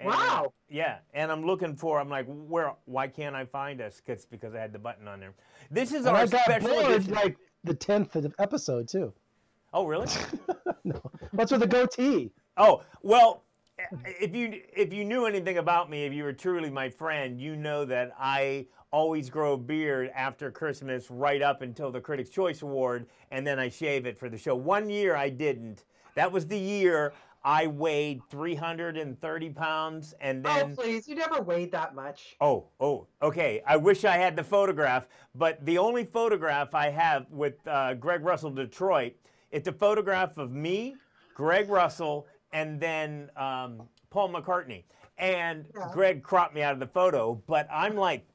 Wow. Yeah, and I'm like, why can't I find us? Because I had the button on there. This is And our I got special bored edition. like the 10th episode too. Oh, really? No, what's with the goatee? Oh, well, if you knew anything about me, if you were truly my friend, you know that I always grow a beard after Christmas right up until the Critics' Choice Award, and then I shave it for the show. One year I didn't. That was the year I weighed 330 pounds, and then... Oh, please, you never weighed that much. Oh, okay. I wish I had the photograph, but the only photograph I have with Greg Russell Detroit, it's a photograph of me, Greg Russell, and then Paul McCartney. And Greg cropped me out of the photo, but I'm like,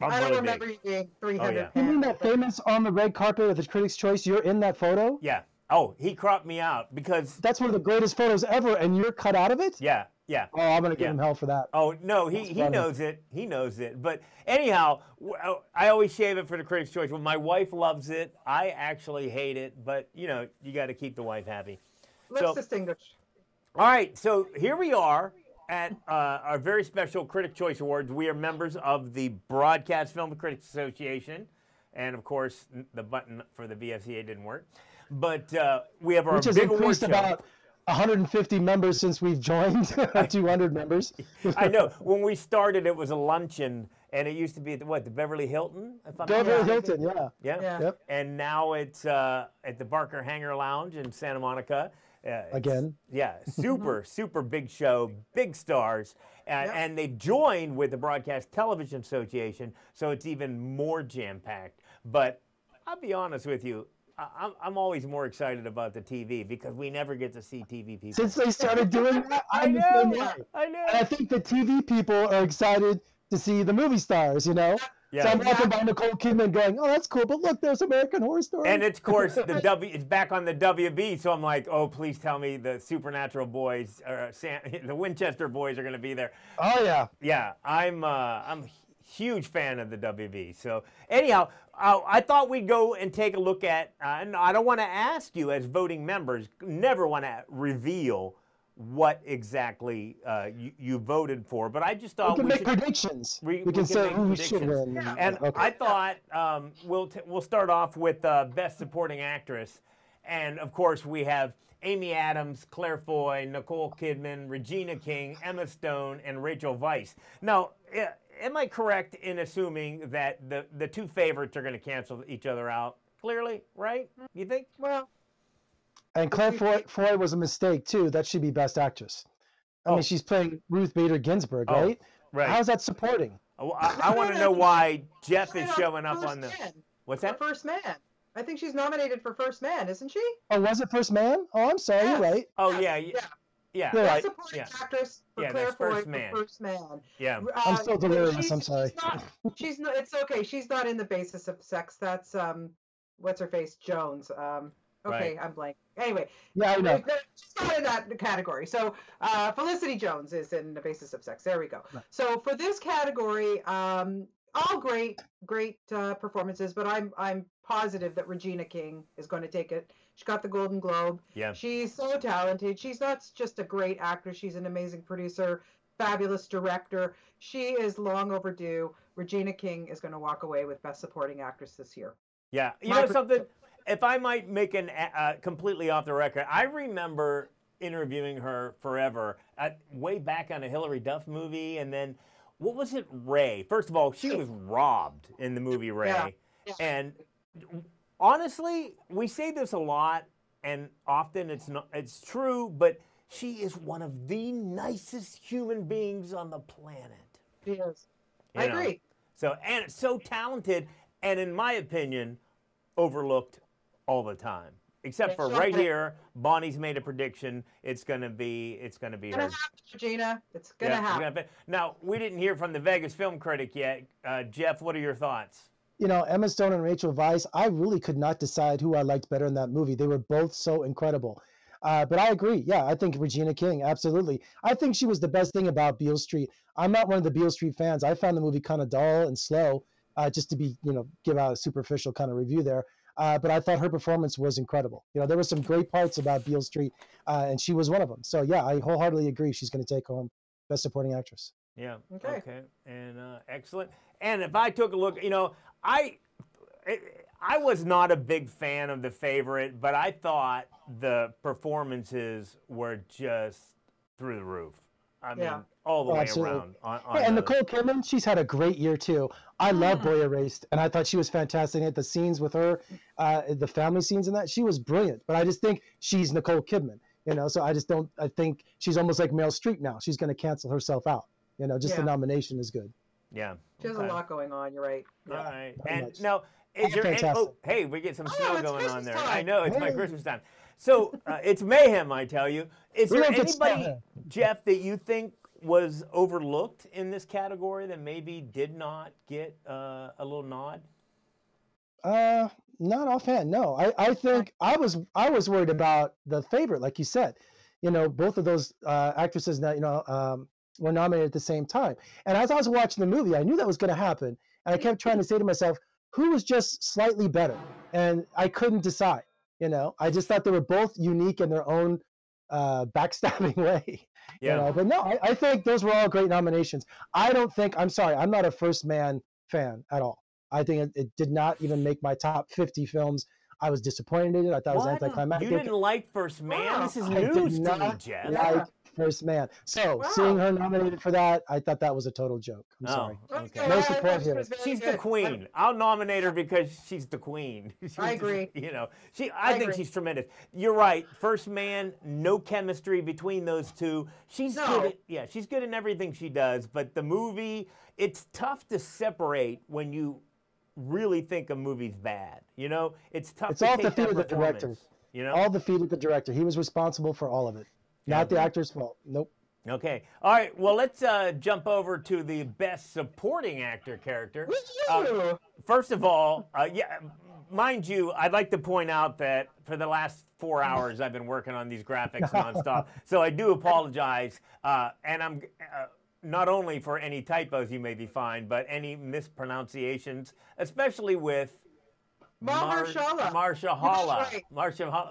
I don't remember you being 300 You mean that famous on the red carpet with the Critics' Choice? You're in that photo? Yeah. Oh, he cropped me out because... That's one of the greatest photos ever, and you're cut out of it? Yeah. Oh, I'm going to give him hell for that. Oh, no, he knows it. He knows it. But anyhow, I always shave it for the Critics' Choice. Well, my wife loves it. I actually hate it, but, you got to keep the wife happy. Let's distinguish. All right, so here we are at our very special Critics' Choice Awards. We are members of the Broadcast Film Critics Association. And, of course, the button for the BFCA didn't work. But we have our Which has big award increased show. About 150 members since we've joined, 200 members. I know. When we started, it was a luncheon, and it used to be at the Beverly Hilton? Beverly Hilton, yeah. Yep. And now it's at the Barker Hangar Lounge in Santa Monica. Again. Yeah, super big show, big stars. And they've joined with the Broadcast Television Association, so it's even more jam-packed. But I'll be honest with you, I'm always more excited about the TV because we never get to see TV people. Since they started doing that, I know. And I think the TV people are excited to see the movie stars, Yeah. So I'm walking by Nicole Kidman going, oh, that's cool, but look, there's American Horror Story. And it's, of course, it's back on the WB, so I'm like, oh, please tell me the Supernatural boys, the Winchester boys are going to be there. Oh, yeah. Yeah, I'm a huge fan of the WB. So anyhow, I thought we'd go and take a look at, and I don't want to ask you as voting members, never want to reveal what exactly you voted for, but I just thought we can make predictions. We can say who should win. Yeah. And I thought we'll start off with Best Supporting Actress, and of course we have Amy Adams, Claire Foy, Nicole Kidman, Regina King, Emma Stone, and Rachel Weisz. Now, am I correct in assuming that the two favorites are going to cancel each other out? Clearly, right? You think? Well. And Claire Foy was a mistake, too. That should be Best Actress. I mean, she's playing Ruth Bader Ginsburg, right? Right. How's that supporting? I want to know why Jeff is showing up on the... What's that? First Man. I think she's nominated for First Man, isn't she? Oh, was it First Man? Oh, I'm sorry. You're right. Oh, yeah. Best Supporting Actress for Claire Foy for First Man. Yeah. I'm still delirious. I'm sorry. She's not. It's okay. She's not in The Basis of Sex. That's what's her face, Jones. Okay, I'm blank. Anyway, yeah, I know. She's not in that category. So Felicity Jones is in The Basis of Sex. There we go. Right. So for this category, all great performances, but I'm positive that Regina King is going to take it. She got the Golden Globe. Yeah. She's so talented. She's not just a great actress. She's an amazing producer, fabulous director. She is long overdue. Regina King is going to walk away with Best Supporting Actress this year. Yeah. You know something? If I might make an completely off the record, I remember interviewing her forever, way back on a Hilary Duff movie, and then, what was it, Ray? First of all, she was robbed in the movie Ray. Yeah. And honestly, we say this a lot, and often it's true, but she is one of the nicest human beings on the planet. She is. I agree. So, and so talented, and in my opinion, overlooked all the time, except for right here. Bonnie's made a prediction. It's gonna be her. It's gonna happen, Regina. It's gonna happen. Now, we didn't hear from the Vegas film critic yet. Jeff, what are your thoughts? Emma Stone and Rachel Weisz, I really could not decide who I liked better in that movie. They were both so incredible. But I agree. Yeah, I think Regina King, absolutely. I think she was the best thing about Beale Street. I'm not one of the Beale Street fans. I found the movie kind of dull and slow, just to be, give out a superficial kind of review there. but I thought her performance was incredible. You know, there were some great parts about Beale Street, and she was one of them. So yeah, I wholeheartedly agree. She's going to take home Best Supporting Actress. Yeah. Okay. And excellent. And if I took a look, you know, I was not a big fan of The Favorite, but I thought the performances were just through the roof. I mean, all the way around. And Nicole Kidman, she's had a great year too. I love Boy Erased, and I thought she was fantastic at the scenes with her, the family scenes in that. She was brilliant, but I just think she's Nicole Kidman, you know. So I think she's almost like Meryl Streep now. She's going to cancel herself out, you know. Just the nomination is good. Yeah, she has a lot going on. You're right. All right, and now is there? Oh, hey, we get some snow going Christmas on there. time. I know it's my Christmas time. So it's mayhem, I tell you. Is there anybody, Jeff, that you think was overlooked in this category that maybe did not get a little nod? Not offhand, no. I think I was worried about The Favorite, like you said. You know, both of those actresses that were nominated at the same time. And as I was watching the movie, I knew that was going to happen, and I kept trying to say to myself, who was just slightly better? And I couldn't decide. You know, I just thought they were both unique in their own backstabbing way. Yeah. You know? But no, I think those were all great nominations. I'm sorry, I'm not a First Man fan at all. I think it did not even make my top 50 films. I was disappointed in it. I thought it was anticlimactic. You didn't like First Man? This is news to me, Jeff. Like First Man. So seeing her nominated for that, I thought that was a total joke. I'm sorry. Okay. No support here. She's the queen. I'll nominate her because she's the queen. I agree. You know, I think she's tremendous. You're right. First Man, no chemistry between those two. She's good. She's good in everything she does. But the movie, it's tough to separate when you really think a movie's bad. You know, it's tough. It's all the feet of the director. You know, all the feet of the director. He was responsible for all of it. Not the actor's fault. Nope. Okay. All right. Well, let's jump over to the Best Supporting Actor character. First of all, mind you, I'd like to point out that for the last 4 hours I've been working on these graphics nonstop. So I do apologize, and I'm not only for any typos you may be fine, but any mispronunciations, especially with Mahershala.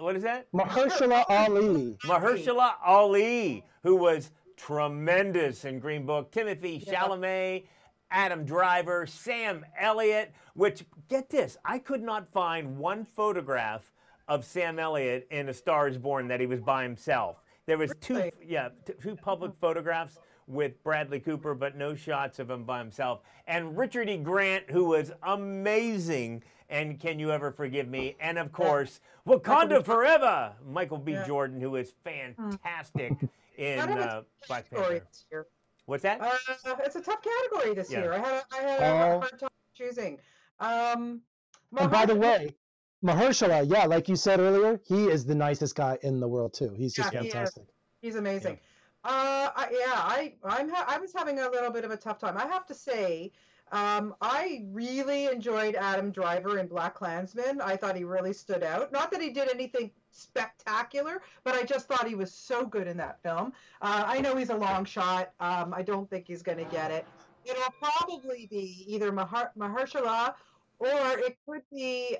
What is that? Mahershala Ali. Mahershala Ali, who was tremendous in Green Book. Timothy Chalamet, Adam Driver, Sam Elliott, which, get this, I could not find one photograph of Sam Elliott in A Star is Born that he was by himself. There was two public photographs with Bradley Cooper, but no shots of him by himself. And Richard E. Grant, who was amazing, and Can You Ever Forgive Me? And of course, Wakanda Forever, Michael B. Jordan, who is fantastic in Black Panther. What's that? It's a tough category this year. I had a hard time choosing. And by the way, Mahershala, like you said earlier, he is the nicest guy in the world too. He's just fantastic. He's amazing. I was having a little bit of a tough time. I have to say, I really enjoyed Adam Driver in BlacKkKlansman. I thought he really stood out. Not that he did anything spectacular, but I just thought he was so good in that film. I know he's a long shot. I don't think he's going to get it. It'll probably be either Mahershala, or it could be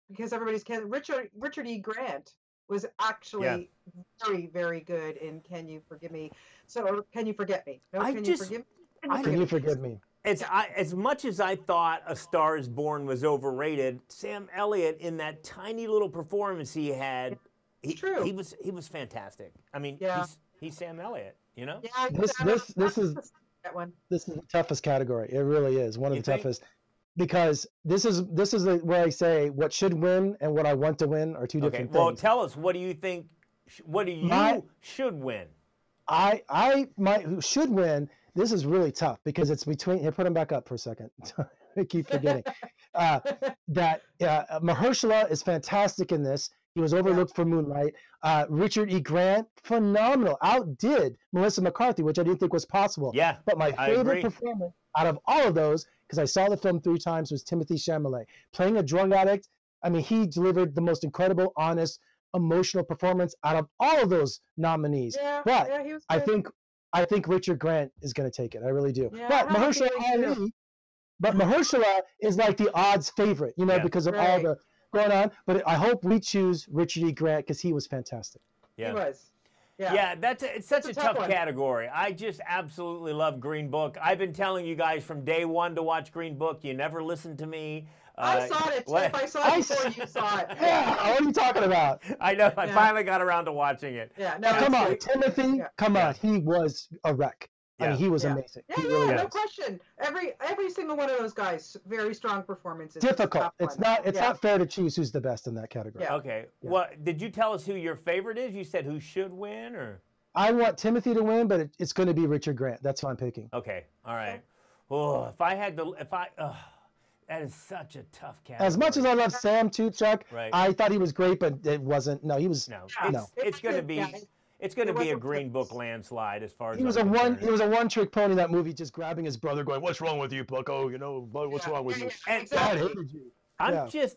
because everybody's Richard E. Grant was actually very, very good in Can You Forgive Me? Can You Forget Me? No, Can You Forgive Me? Can You Forgive Me? As much as I thought A Star is Born was overrated, Sam Elliott, in that tiny little performance he had, he was fantastic. I mean, he's Sam Elliott, you know? Yeah, this is the toughest category. It really is one of the toughest. Because this is where I say what should win and what I want to win are two different things. Well, tell us, what do you think? What do you should win? Who should win? This is really tough because it's between. Here, put him back up for a second. I keep forgetting that Mahershala is fantastic in this. He was overlooked for Moonlight. Richard E. Grant, phenomenal. Outdid Melissa McCarthy, which I didn't think was possible. Yeah, but my favorite performance out of all of those, because I saw the film 3 times, was Timothy Chalamet. Playing a drug addict, I mean, he delivered the most incredible, honest, emotional performance out of all of those nominees. Yeah, but he was good. I think Richard Grant is going to take it. I really do. Yeah, but Mahershala Ali, But Mahershala is like the odds favorite, Yeah. because of all Right. the going on. But I hope we choose Richard E. Grant because he was fantastic. Yeah. He was. Yeah. Yeah, it's such It's a a tough tough one. category. I just absolutely love Green Book. I've been telling you guys from day one to watch Green Book. You never listened to me. I saw it, what- Tiff. I saw it before you saw it. Yeah, what are you talking about? I know. I Yeah. finally got around to watching it. Yeah. Now, No, come it's on, great. Timothy. Yeah. Come Yeah. on, he was a wreck. I Yeah. mean, he was Yeah. amazing. Yeah, He yeah, really no was. question. Every single one of those guys, very strong performances. Difficult. It's not Yeah. fair to choose who's the best in that category. Yeah. Okay. Yeah. What did you tell us who your favorite is? You said who should win, or I want Timothy to win, but it's going to be Richard Grant. That's who I'm picking. okay, all right. Oh, that is such a tough category. As much as I love Sam too, Chuck, Right. I thought he was great, but it wasn't. No, he was. No, Yeah. No. it's going to be. Yeah. It's going to It be a wasn't Green close. Book landslide as far as He was I'm a one. concerned. He was a one-trick pony in that movie, just grabbing his brother, going, "What's wrong with you, Bucko? What's wrong with you?" And- I exactly. hated you. I'm Yeah.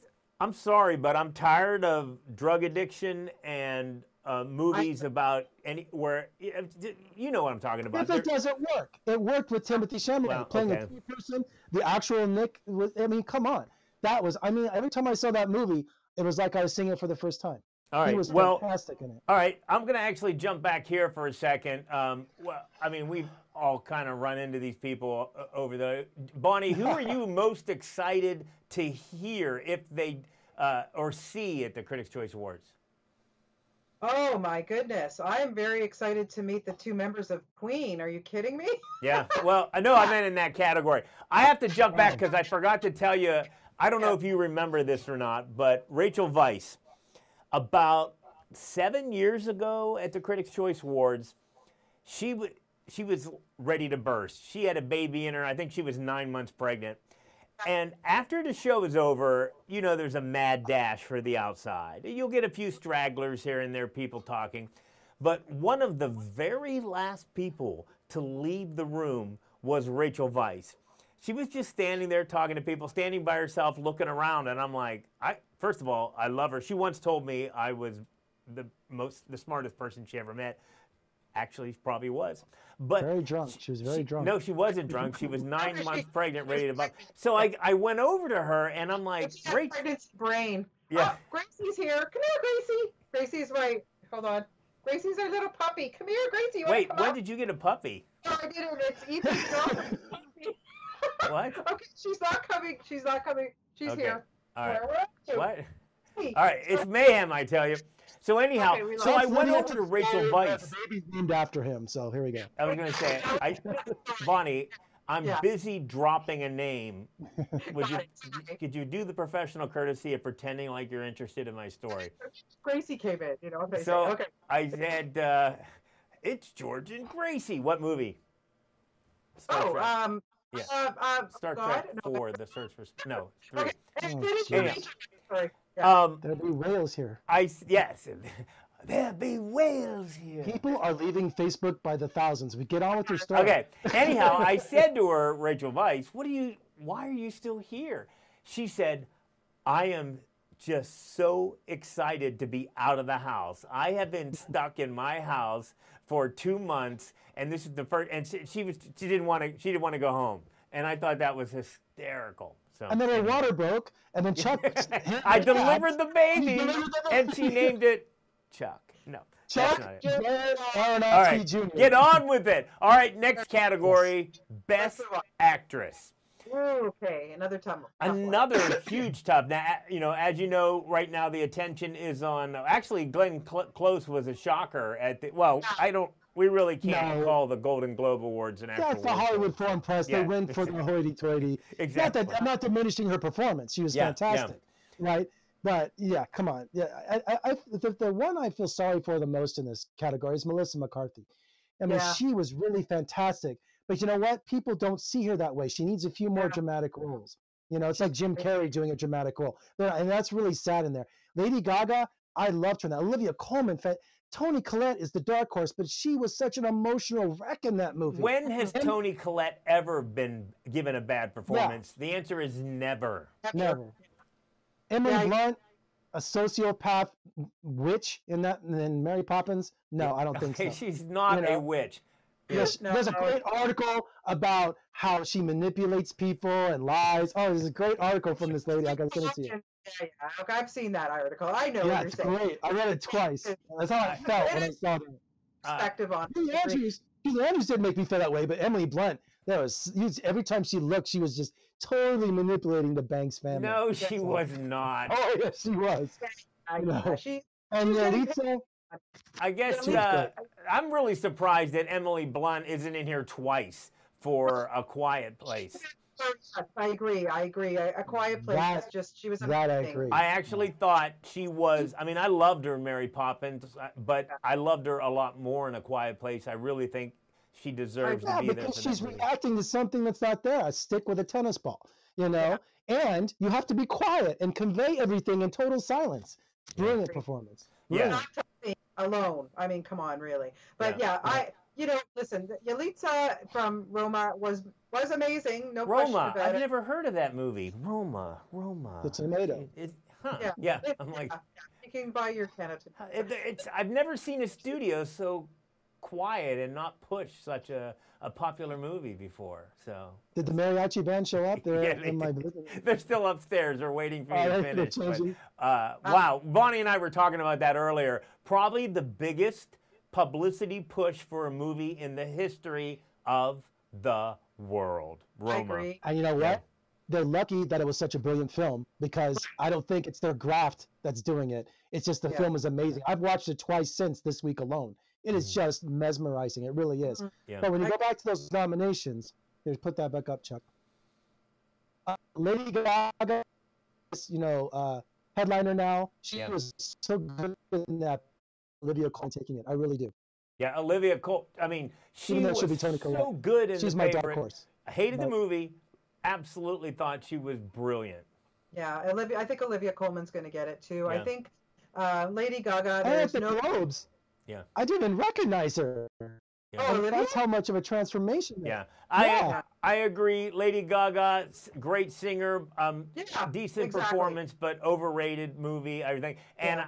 I'm sorry, but I'm tired of drug addiction and movies about where you know what I'm talking about. If it doesn't work, it worked with Timothy Chalamet Well, playing okay. a key person. The actual Nick. I mean, come on. That was. I mean, every time I saw that movie, it was like I was seeing it for the first time. All right. He was Well, fantastic in it. all right. I'm going to actually jump back here for a second. Well, I mean, we've all kind of run into these people over the. Bonnie, who are you most excited to hear if they or see at the Critics' Choice Awards? Oh my goodness! I am very excited to meet the two members of Queen. Are you kidding me? Yeah. Well, I know I meant in that category. I have to jump back because I forgot to tell you. I don't know if you remember this or not, but Rachel Weisz, about 7 years ago at the Critics' Choice Awards, she was ready to burst. She had a baby in her. I think she was 9 months pregnant. And after the show is over, there's a mad dash for the outside. You'll get a few stragglers here and there, people talking. But one of the very last people to leave the room was Rachel Weisz. She was just standing there talking to people, standing by herself, looking around. And I'm like, first of all, I love her. She once told me I was the smartest person she ever met. Actually, she probably was. But Very drunk. She was very drunk. no, she wasn't drunk. She was 9 months pregnant, ready to buy. So I went over to her and I'm like, She has Rachel. pregnancy brain. Yeah. Oh, Gracie's here. Come here, Gracie. Gracie's right. Hold on. Gracie's our little puppy. Come here, Gracie. You wanna Wait, come when out? did you get a puppy? No, I did it. It's Ethan's girlfriend. What? Okay, she's not coming. She's not coming. She's Okay. here. All right. Where are you? What? Hey, All right, it's mayhem, I tell you. So anyhow, Okay, we so lost I went Lydia over to Rachel The Weisz. baby's named after him, so here we go. I was going to say, Bonnie, I'm Yeah. busy dropping a name. Got it. Sorry. Could you do the professional courtesy of pretending like you're interested in my story? Gracie came in. They So say, okay. I said, it's George and Gracie. What movie? Star Oh, Trek. Yeah. Star God, Trek no. 4, The Search for... No, 3. Okay. And Oh, finish jeez. your Yeah. Rachel. Sorry. Yeah. There'll be whales here. Yes. There'll be whales here. People are leaving Facebook by the thousands. We get on with your story. Okay. Anyhow, I said to her, Rachel Weisz, why are you still here? She said, I am just so excited to be out of the house. I have been stuck in my house for 2 months, and this is the first. And she didn't want to go home, and I thought that was hysterical. So And then her water broke, and then Chuck. I delivered the baby, delivered the and she named it Chuck. No, Chuck that's not it. Jared All Aronofsky right, Jr. get on with it. All right, next category, Best Actress. Okay, another tough one. Another huge top. Now, as you know, right now the attention is on. Actually, Glenn Close was a shocker at the. Well, we really can't No. call the Golden Globe Awards an actual. That's the award show. Hollywood Foreign Press. Yeah. They win for the hoity-toity. Exactly. I'm not diminishing her performance. She was Yeah, fantastic, right? But yeah, come on. Yeah, the one I feel sorry for the most in this category is Melissa McCarthy. I mean, Yeah. she was really fantastic. But you know what? People don't see her that way. She needs a few more Yeah. dramatic roles. It's like Jim Carrey doing a dramatic role. And that's really sad in there. Lady Gaga, I loved her. Now, Olivia Colman, Toni Collette is the dark horse, but she was such an emotional wreck in that movie. When has Toni Collette ever been given a bad performance? The answer is never. Never. Emily Yeah, Blunt, a sociopath witch in Mary Poppins? No, I don't think Okay, so. she's not You know? a witch. Yes, there's a great article about how she manipulates people and lies. Oh, there's a great article from this lady. I gotta send it to you. Yeah. Okay, I've seen that article. I know Yeah, what you're it's saying. great. I read it twice. That's how I felt when I saw it. Perspective on Julie Andrews didn't make me feel that way, but Emily Blunt, every time she looked, she was just totally manipulating the Banks family. No, she was not. Oh, yes, she was. And Lisa, I guess I'm really surprised that Emily Blunt isn't in here twice for A Quiet Place. I agree. A Quiet Place is just, she was amazing. That I agree. I actually thought she was, I mean, I loved her in Mary Poppins, but I loved her a lot more in A Quiet Place. I really think she deserves to be there. Because she's reacting to something that's not there. A stick with a tennis ball, you know? And you have to be quiet and convey everything in total silence. Brilliant performance. Brilliant. Not talking alone. I mean, come on, really. But listen, Yalitza from Roma was amazing. No question about it. I've never heard of that movie. Roma. The tomato. Yeah. I'm like, speaking by your candidate. I've never seen a studio so quiet and not push such a popular movie before. So did the mariachi band show up? They're still upstairs. They're waiting for you to finish. Wow, Bonnie and I were talking about that earlier. Probably the biggest publicity push for a movie in the history of the world. Roma. I agree. And you know what? Yeah. They're lucky that it was such a brilliant film, because I don't think it's their graft that's doing it. It's just the film is amazing. I've watched it twice since this week alone. It is just mesmerizing. It really is. Yeah. But when you go back to those nominations, here, put that back up, Chuck. Lady Gaga, headliner now. She was so good in that. Olivia Colman taking it. I really do. Yeah, Olivia Colman. I mean, she was so good in She's The my Favorite. dark horse. I hated the movie. Absolutely thought she was brilliant. Yeah, I think Olivia Colman's going to get it too. Yeah. I think Lady Gaga. There's the Globes. Yeah. I didn't even recognize her. Yeah. Oh, really? That's how much of a transformation. Yeah. I agree. Lady Gaga, great singer, decent performance, but overrated movie, everything. And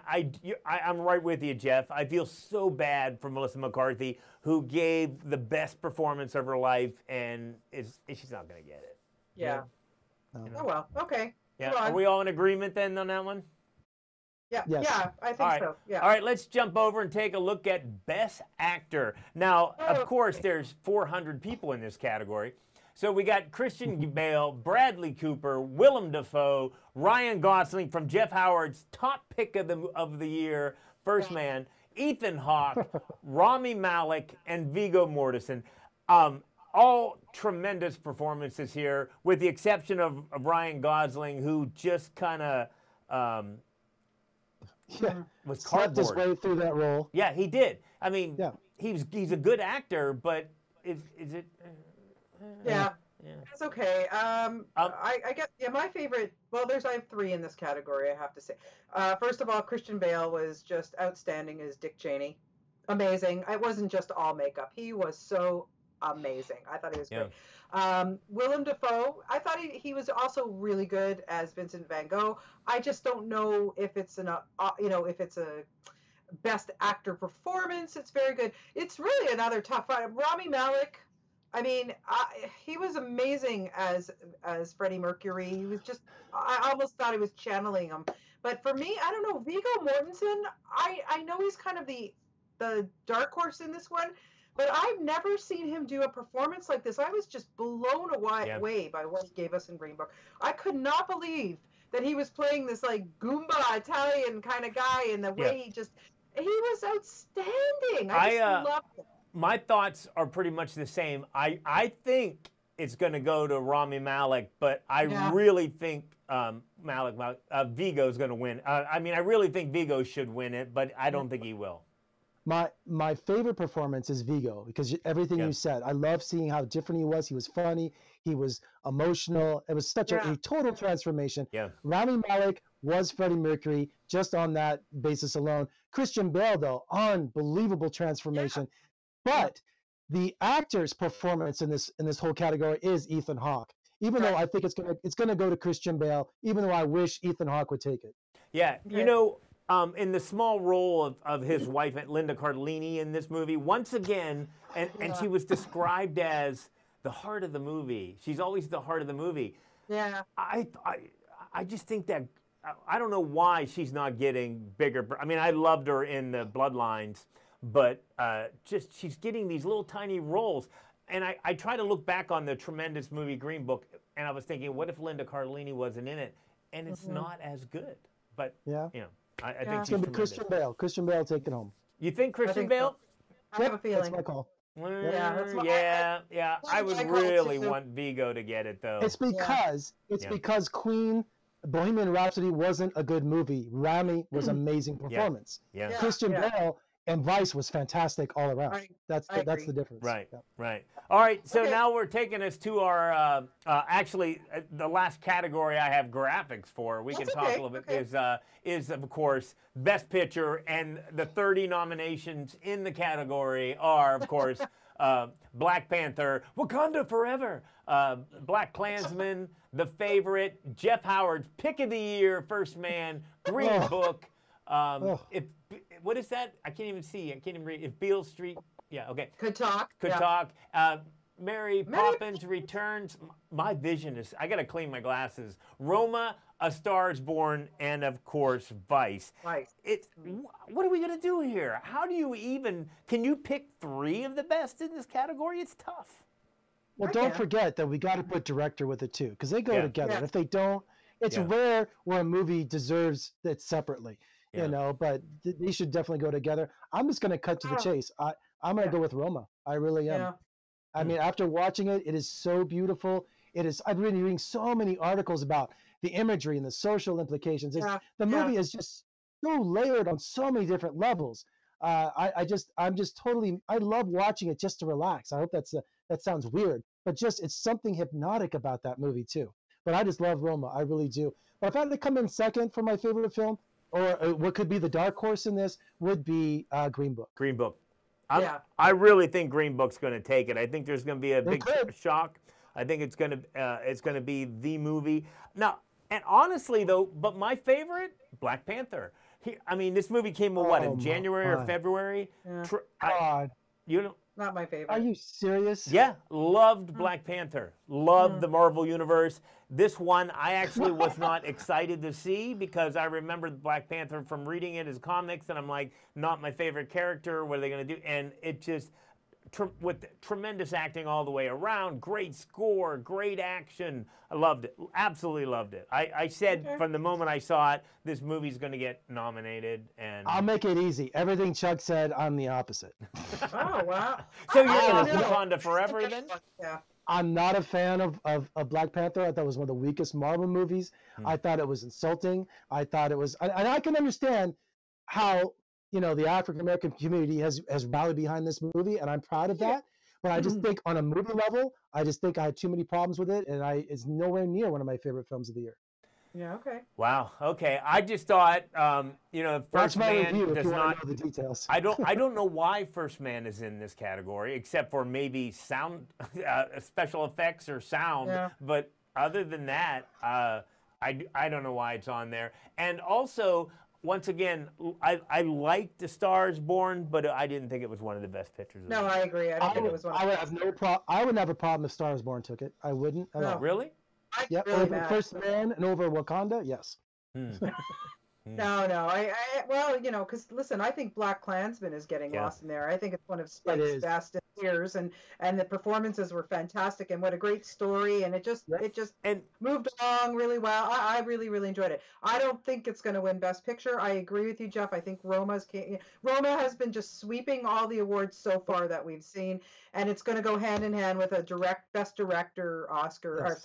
I'm right with you, Jeff. I feel so bad for Melissa McCarthy, who gave the best performance of her life, and she's not going to get it. Yeah. No. Oh, well. Okay. Yeah. Are we all in agreement then on that one? Yeah, yes. Yeah, I think so. Yeah. All right, let's jump over and take a look at Best Actor. Now, of course, there's 400 people in this category. So we got Christian Bale, Bradley Cooper, Willem Dafoe, Ryan Gosling from Jeff Howard's top pick of the year, First Man, Ethan Hawke, Rami Malek, and Viggo Mortensen. All tremendous performances here, with the exception of Ryan Gosling, who just kind of was slept his cardboard. way through that role. Yeah, he did. I mean, he's a good actor, but is it? Yeah, it's okay. I guess my favorite. Well, I have three in this category. I have to say. First of all, Christian Bale was just outstanding as Dick Cheney. Amazing. It wasn't just all makeup. He was so amazing. I thought he was great. Willem Dafoe, I thought he was also really good as Vincent Van Gogh. I just don't know if it's if it's a best actor performance. It's very good. It's really another tough fight. Rami Malek, I mean, he was amazing as Freddie Mercury. He was just, I almost thought he was channeling him. But for me, I don't know, Viggo Mortensen, I know he's kind of the dark horse in this one, but I've never seen him do a performance like this. I was just blown away by what he gave us in Green Book. I could not believe that he was playing this like Goomba Italian kind of guy, and the way he was outstanding. I just loved him. My thoughts are pretty much the same. I think it's going to go to Rami Malek, but I really think Viggo's going to win. I mean, I really think Viggo should win it, but I don't think he will. My favorite performance is Viggo, because everything you said. I love seeing how different he was. He was funny. He was emotional. It was such a total transformation. Yeah. Rami Malek was Freddie Mercury just on that basis alone. Christian Bale, though, unbelievable transformation. But the actor's performance in this whole category is Ethan Hawke. Even though I think it's gonna go to Christian Bale, even though I wish Ethan Hawke would take it. Yeah, you know, in the small role of his wife, Linda Cardellini, in this movie, once again, and she was described as the heart of the movie. She's always the heart of the movie. Yeah. I just think that, I don't know why she's not getting bigger. I mean, I loved her in the Bloodlines, but just she's getting these little tiny roles. And I try to look back on the tremendous movie Green Book, and I was thinking, what if Linda Cardellini wasn't in it? And it's not as good. But, I think it's going to be Christian Bale. Christian Bale take it home. You think Christian Bale? So. I have a feeling. That's my call. Yeah, I would really want Vigo to get it, though. It's because Queen, Bohemian Rhapsody wasn't a good movie. Rami was amazing performance. Yeah. Christian Bale and Vice was fantastic all around. That's the difference. Right. All right, so now we're taking us to our, actually, the last category I have graphics for. We can talk a little bit, is, of course, Best Picture, and the 30 nominations in the category are, of course, Black Panther, Wakanda Forever, Black Klansman, The Favorite, Jeff Howard's Pick of the Year, First Man, Green Book, what is that? I can't even see. I can't even read. If Beale Street, Could talk. Mary Poppins Returns. My vision is, I got to clean my glasses. Roma, A Star is Born, and of course, Vice. What are we going to do here? How do you even, can you pick 3 of the best in this category? It's tough. Well, don't forget that we got to put director with it too, because they go together. If they don't, it's rare where a movie deserves it separately. You know, but these should definitely go together. I'm just going to cut to the chase. I'm going to go with Roma. I really am. I mean, after watching it, it is so beautiful. It is. I've been reading so many articles about the imagery and the social implications. The movie is just so layered on so many different levels. I'm just totally. I love watching it just to relax. I hope that sounds weird, but just it's something hypnotic about that movie too. But I just love Roma. I really do. But if I had to come in second for my favorite film, or what could be the dark horse in this, would be Green Book. Green Book. I really think Green Book's going to take it. I think there's going to be a big shock. I think it's going to be the movie. Now, and honestly though, but my favorite, Black Panther. I mean, this movie came in January or February? God. Not my favorite. Are you serious? Yeah, loved Black Panther. Loved the Marvel Universe. This one I actually was not excited to see because I remember Black Panther from reading it as comics, and I'm like, not my favorite character. What are they going to do? And it just, with tremendous acting all the way around, great score, great action. I loved it. Absolutely loved it. I said from the moment I saw it, this movie's going to get nominated. And I'll make it easy. Everything Chuck said, I'm the opposite. Oh, wow. So you're going to Wakanda Forever then? Yeah. I'm not a fan of Black Panther. I thought it was one of the weakest Marvel movies. I thought it was insulting. I thought it was, and I can understand how, the African American community has rallied behind this movie, and I'm proud of that. But I just think on a movie level, I just think I had too many problems with it, and it's nowhere near one of my favorite films of the year. Yeah. Okay. Wow. Okay. I just thought, First Man does not. Know the details. I don't know why First Man is in this category, except for maybe sound, special effects or sound. Yeah. But other than that, I don't know why it's on there. And also, once again, I liked The Star is Born, but I didn't think it was one of the best pictures. No, I agree. I don't think it was one. I would have no problem. I wouldn't have a problem if Star is Born took it. I wouldn't. No. Really? Yep, really over First Man and over Wakanda, yes. No. Well, because listen, I think Black Klansman is getting lost in there. I think it's one of Spike's best years, and the performances were fantastic, and what a great story, and it just moved along really well. I really, really enjoyed it. I don't think it's going to win Best Picture. I agree with you, Jeff. I think Roma has been just sweeping all the awards so far that we've seen, and it's going to go hand in hand with a Best Director Oscar,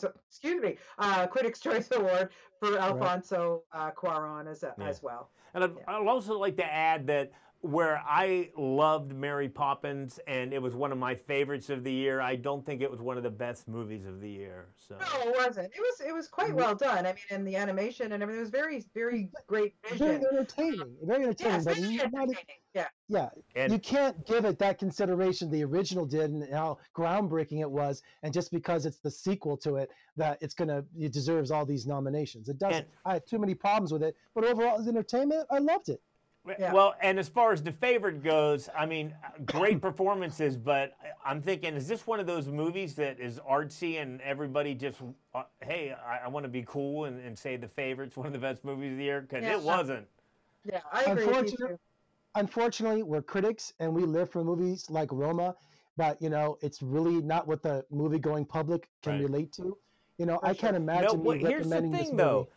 Critics' Choice Award for Alfonso Cuarón as well. And I'd also like to add that where I loved Mary Poppins, and it was one of my favorites of the year, I don't think it was one of the best movies of the year. So. No, it wasn't. It was quite well done. I mean, and the animation and everything, it was very great vision. Very entertaining. Very entertaining. Yes, But very entertaining. Yeah. yeah, And- you can't give it that consideration the original did and how groundbreaking it was, and just because it's the sequel to it, that it deserves all these nominations. It doesn't. I had too many problems with it, but overall as entertainment, I loved it. Yeah. Well, and as far as the favorite goes, I mean, great performances, but I'm thinking, is this one of those movies that is artsy and everybody just, hey, I want to be cool and say The Favorite's one of the best movies of the year? Because it wasn't. Yeah, I agree with you too. Unfortunately, we're critics and we live for movies like Roma, but it's really not what the movie-going public can relate to. I can't imagine me recommending this movie. Though.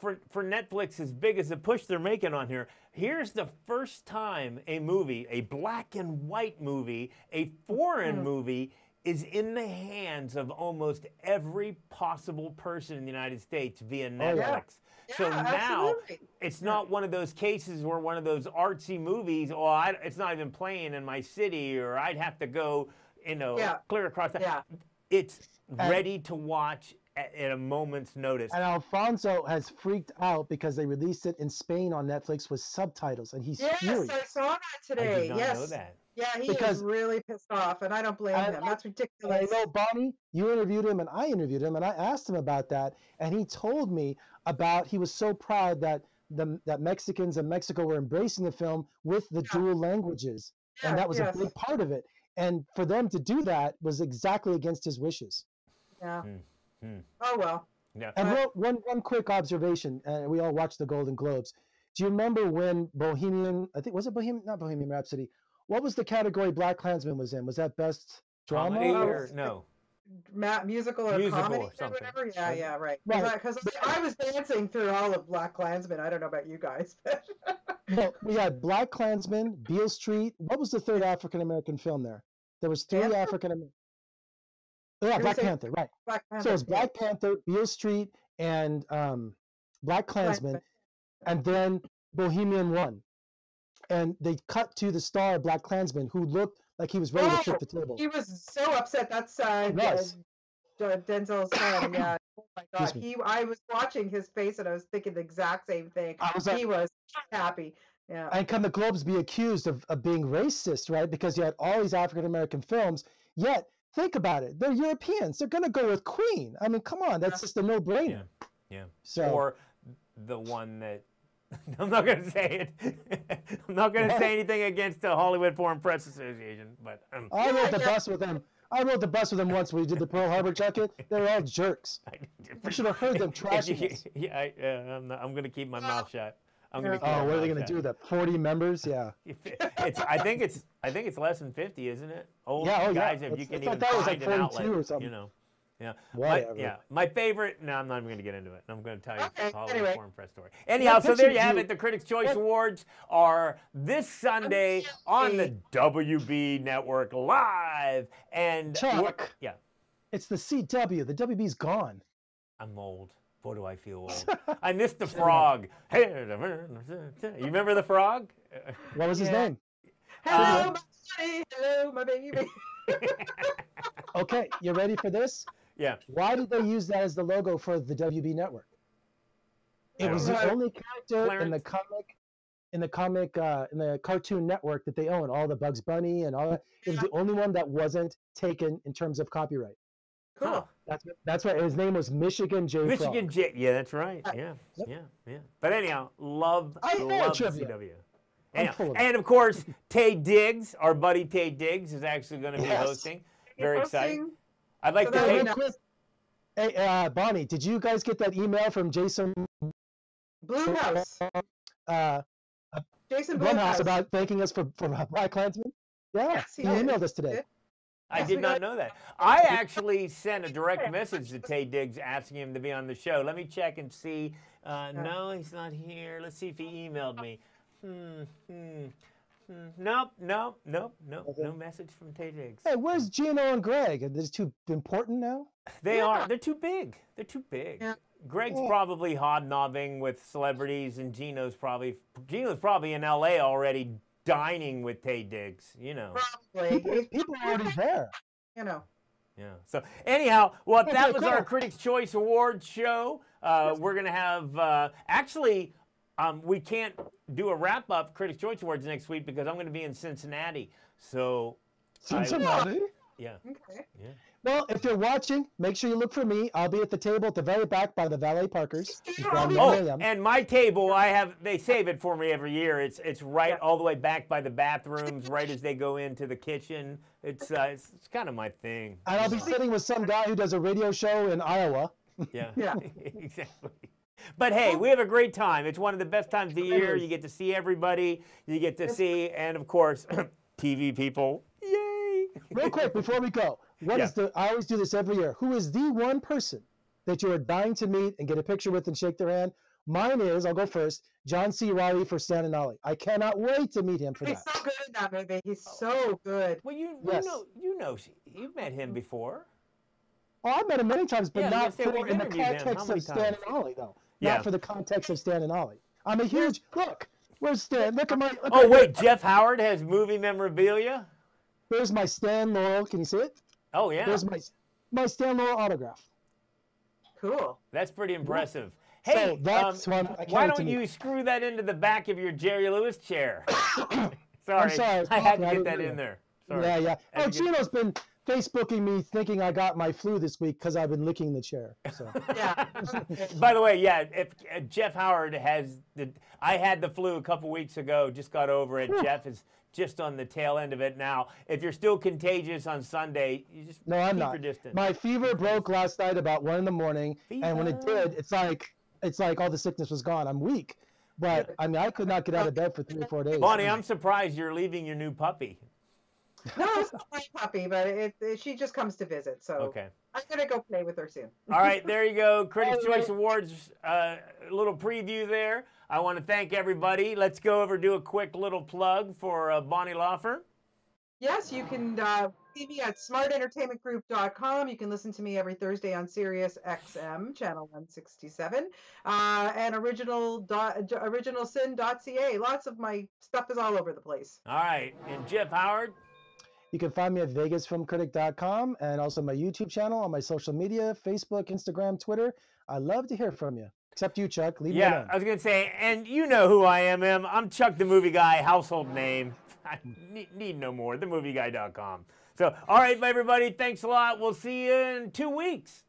For Netflix, as big as the push they're making on here, here's the first time a movie, a black and white movie, a foreign movie, is in the hands of almost every possible person in the United States via Netflix. So now it's not one of those cases where one of those artsy movies, it's not even playing in my city, or I'd have to go, clear across that. Yeah. It's ready to watch at a moment's notice. And Alfonso has freaked out because they released it in Spain on Netflix with subtitles, and he's furious. Yes, I saw that today. I did not know that. Yeah, he was really pissed off, and I don't blame him. That's ridiculous. I know, Bonnie, you interviewed him, and I interviewed him, and I asked him about that, and he told me he was so proud that Mexicans in Mexico were embracing the film with the dual languages, and that was a big part of it. And for them to do that was exactly against his wishes. Yeah. Oh well. Yeah. And one quick observation, and we all watched the Golden Globes. Do you remember when not Bohemian Rhapsody? What was the category Black Klansman was in? Was that best drama? Comedy or no? Musical or comedy or something. Whatever. Yeah, right. Because I was dancing through all of Black Klansman. I don't know about you guys, but no, we had Black Klansman, Beale Street. What was the third African American film there? There was three African American. Yeah, Black Panther, right. Black Panther, so it was Black Panther, Beale Street, and Black Klansman, and then Bohemian won. And they cut to the star of Black Klansman, who looked like he was ready to flip the table. He was so upset. That's Denzel's son. Yeah. Oh my God. I was watching his face, and I was thinking the exact same thing. He was happy. Yeah. And can the Globes be accused of being racist, right? Because you had all these African American films, yet think about it. They're Europeans. They're going to go with Queen. I mean, come on. That's just a no-brainer. Yeah. So, or the one that I'm not going to say it. I'm not going to say anything against the Hollywood Foreign Press Association, but I rode the bus with them. I rode the bus with them once when we did the Pearl Harbor jacket. They were all jerks. I should have heard them trashing us. Yeah, I'm going to keep my mouth shut. What are they going to do? The 40 members? Yeah. I think it's less than 50, isn't it? Guys, if you can even find like an outlet, or something. Yeah. My favorite. No, I'm not even going to get into it. I'm going to tell you the Hollywood Foreign Press story. Anyhow, so there you have it. The Critics' Choice Awards are this Sunday on the WB Network live. And Chuck, it's the CW. The WB's gone. I'm old. Boy, do I feel old. I missed the frog. You remember the frog? What was his name? Hello, my honey. Hello, my baby. Okay, you ready for this? Yeah. Why did they use that as the logo for the WB network? It was the only character in the Cartoon Network that they own. All the Bugs Bunny and all that. It was the only one that wasn't taken in terms of copyright. Cool. That's right. His name was Michigan J. Michigan J. Yeah, that's right. Yeah. But anyhow, love CW. And of course, Tay Diggs, our buddy Tay Diggs, is actually going to be hosting. Very exciting. I'd like to take. Hey, Bonnie, did you guys get that email from Jason Blumhouse? Jason Blumhouse about thanking us for Black Klansman? Yeah, he emailed us today. I did not know that. I actually sent a direct message to Tay Diggs asking him to be on the show. Let me check and see. No, he's not here. Let's see if he emailed me. Nope. No message from Tay Diggs. Hey, where's Gino and Greg? Are they too important now? They are. They're too big. They're too big. Yeah. Greg's probably hobnobbing with celebrities, and Gino's probably in L.A. already dining with Taye Diggs. You know, Probably. People are already there. You know. yeah. So anyhow, well, Okay, that was cool. our Critics' Choice Awards show. We're gonna have actually. We can't do a wrap-up Critics' Choice Awards next week because I'm going to be in Cincinnati. So, Cincinnati? yeah. Okay. Yeah. Well, if you're watching, make sure you look for me. I'll be at the table at the very back by the valet parkers. Oh, and my table, they save it for me every year. It's right all the way back by the bathrooms, right as they go into the kitchen. It's kind of my thing. And I'll be sitting with some guy who does a radio show in Iowa. Yeah. Yeah. Exactly. But hey, we have a great time. It's one of the best times of the year. You get to see everybody. You get to see, and of course, TV people. Yay! Real quick, before we go, I always do this every year. Who is the one person that you are dying to meet and get a picture with and shake their hand? Mine is, I'll go first, John C. Reilly for Stan and Ollie. I cannot wait to meet him for He's that. so good in that movie. He's so good. Well, Yes. you've met him before. Oh, I've met him many times, but Yeah, not let's say for we've in the interviewed him. How context many of Stan times? and Ollie, though. Yeah. Not for the context of Stan and Ollie. I'm a huge, look, where's Stan? Look at my, look Oh at- wait, Jeff Howard has movie memorabilia. There's my Stan Laurel. Can you see it? Oh yeah, There's my Stan Laurel autograph. Cool. that's pretty impressive. So Hey, that's one I can't why wait to don't meet. you screw that into the back of your Jerry Lewis chair? Sorry, sorry. I had to I get didn't that do in that. there. Sorry. Yeah, yeah. Had Oh, to get- Gino's been Facebooking me thinking I got my flu this week because I've been licking the chair. So. Yeah. By the way, yeah, if Jeff Howard I had the flu a couple weeks ago, just got over it. Jeff is just on the tail end of it now. If you're still contagious on Sunday, you just No, I'm keep not. your distance. My fever broke last night about 1 a.m, and when it did, it's like all the sickness was gone. I'm weak, but I mean I could not get out of bed for 3 or 4 days. Bonnie, I'm surprised you're leaving your new puppy. No, it's not my puppy, but she just comes to visit. So Okay. I'm gonna go play with her soon. All right, there you go. Critics' All right. Choice Awards, a little preview there. I want to thank everybody. Let's go over do a quick little plug for Bonnie Laufer. Yes, you can see me at smartentertainmentgroup.com. You can listen to me every Thursday on Sirius XM, channel 167, and originalsin.ca. Lots of my stuff is all over the place. All right, and Jeff Howard. You can find me at vegasfilmcritic.com and also my YouTube channel, on my social media, Facebook, Instagram, Twitter. I love to hear from you. Except you, Chuck. Leave me Yeah, alone. I was going to say, and you know who I am, Em. I'm Chuck the Movie Guy, household name. I need no more, themovieguy.com. So, all right, everybody, thanks a lot. We'll see you in 2 weeks.